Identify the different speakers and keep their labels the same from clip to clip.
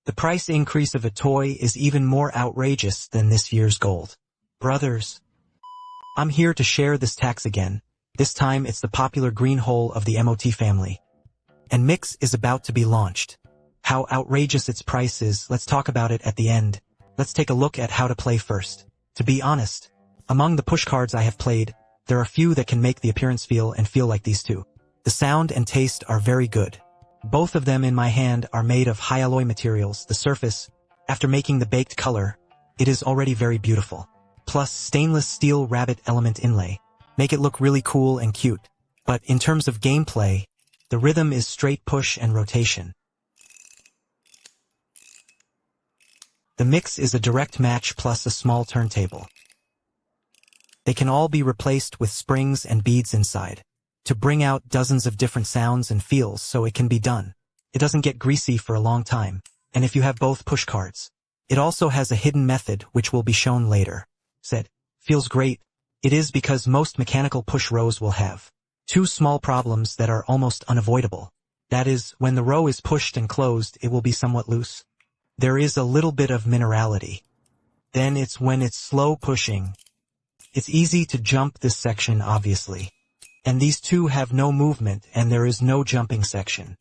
Speaker 1: The price increase of a toy is even more outrageous than this year's gold. Brothers, I'm here to share this tax again. This time it's the popular green hole of the MOT family. And Mix is about to be launched. How outrageous its price is, let's talk about it at the end. Let's take a look at how to play first. To be honest, among the push cards I have played, there are few that can make the appearance feel like these two. The sound and taste are very good. Both of them in my hand are made of high alloy materials. The surface, after making the baked color, it is already very beautiful. Plus stainless steel rabbit element inlay. Make it look really cool and cute. But in terms of gameplay, the rhythm is straight push and rotation. The Mix is a direct match plus a small turntable. They can all be replaced with springs and beads inside, to bring out dozens of different sounds and feels, so it can be done. It doesn't get greasy for a long time, and if you have both push cards. It also has a hidden method which will be shown later. Said, feels great. It is because most mechanical push rows will have two small problems that are almost unavoidable. That is, when the row is pushed and closed, it will be somewhat loose. There is a little bit of minerality. Then it's when it's slow pushing. It's easy to jump this section, obviously. And these two have no movement and there is no jumping section.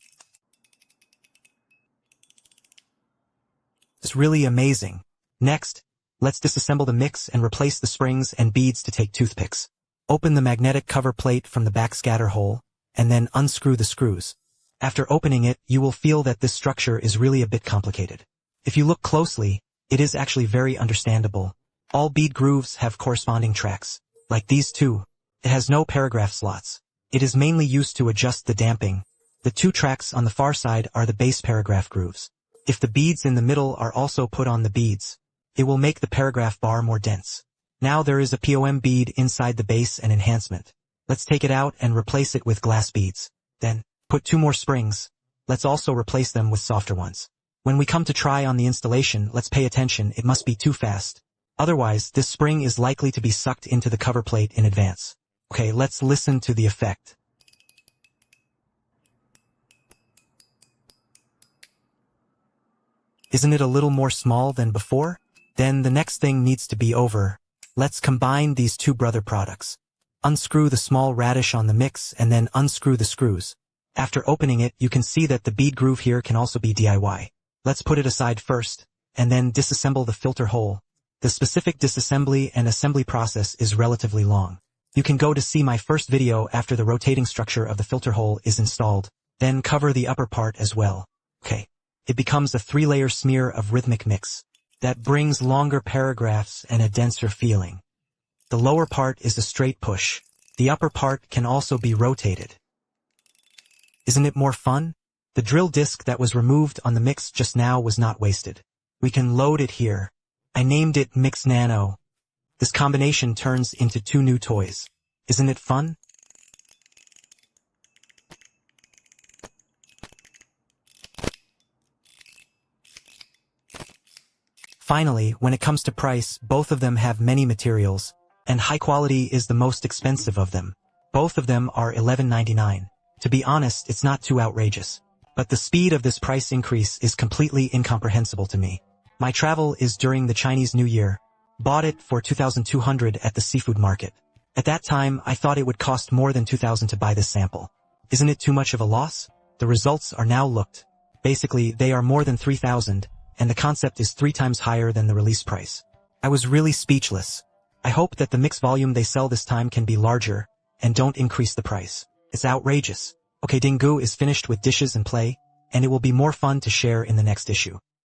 Speaker 1: It's really amazing. Next, let's disassemble the Mix and replace the springs and beads to take toothpicks. Open the magnetic cover plate from the back scatter hole, and then unscrew the screws. After opening it, you will feel that this structure is really a bit complicated. If you look closely, it is actually very understandable. All bead grooves have corresponding tracks. Like these two, it has no paragraph slots. It is mainly used to adjust the damping. The two tracks on the far side are the base paragraph grooves. If the beads in the middle are also put on the beads, it will make the paragraph bar more dense. Now there is a POM bead inside the base and enhancement. Let's take it out and replace it with glass beads. Then, put two more springs. Let's also replace them with softer ones. When we come to try on the installation, let's pay attention, it must be too fast. Otherwise, this spring is likely to be sucked into the cover plate in advance. Okay, let's listen to the effect. Isn't it a little more small than before? Then the next thing needs to be over. Let's combine these two brother products. Unscrew the small radish on the Mix and then unscrew the screws. After opening it, you can see that the bead groove here can also be DIY. Let's put it aside first, and then disassemble the filter hole. The specific disassembly and assembly process is relatively long. You can go to see my first video after the rotating structure of the filter hole is installed, then cover the upper part as well. Okay. It becomes a 3-layer smear of rhythmic mix that brings longer paragraphs and a denser feeling. The lower part is a straight push. The upper part can also be rotated. Isn't it more fun? The drill disc that was removed on the Mix just now was not wasted. We can load it here. I named it Mix Nano. This combination turns into two new toys. Isn't it fun? Finally, when it comes to price, both of them have many materials, and high quality is the most expensive of them. Both of them are $11.99. To be honest, it's not too outrageous. But the speed of this price increase is completely incomprehensible to me. My travel is during the Chinese New Year. Bought it for $2,200 at the seafood market. At that time, I thought it would cost more than $2,000 to buy this sample. Isn't it too much of a loss? The results are now looked. Basically, they are more than $3,000, and the concept is 3 times higher than the release price. I was really speechless. I hope that the Mix volume they sell this time can be larger, and don't increase the price. It's outrageous. Okay, Dingu is finished with dishes and play, and it will be more fun to share in the next issue.